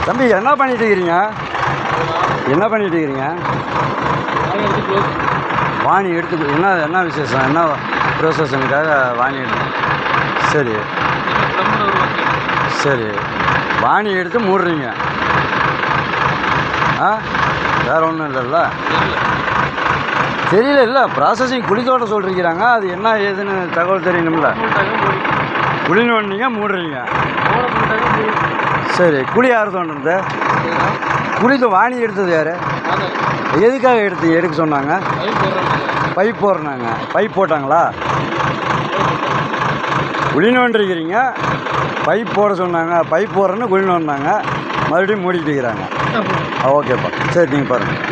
தம்பி என்ன பண்ணிட்டு இருக்கிறீங்க? என்ன பண்ணிட்டு இருக்கிறீங்க? வாணி எடுத்து என்ன விசேஷம், என்ன ப்ரொசஸனுக்காக வாணி எடுத்து? சரி சரி, வாணி எடுத்து மூடுறீங்க. ஆ, வேறு ஒன்றும் இல்லைல்ல? தெரியல, இல்லை ப்ராசஸிங் குழி தோட்ட சொல்லிருக்கிறாங்க. அது என்ன ஏதுன்னு தகவல் தெரியணும்ல. குழி நோண்டிங்க மூடுறீங்க. சரி, குழி யார் தோணுது? குழிக்கு வாணி எடுத்தது யார்? எதுக்காக எடுக்க சொன்னாங்க? பைப் போடுறாங்க. பைப் போட்டாங்களா? குழி நோண்டிருக்கிறீங்க, பைப் போட சொன்னாங்க. பைப் போடுறேன்னு குழி நோண்டினாங்க, மறுபடியும் மூடிக்கிட்டு இருக்கிறாங்க. ஓகேப்பா, சரி நீங்கள் பாருங்கள்.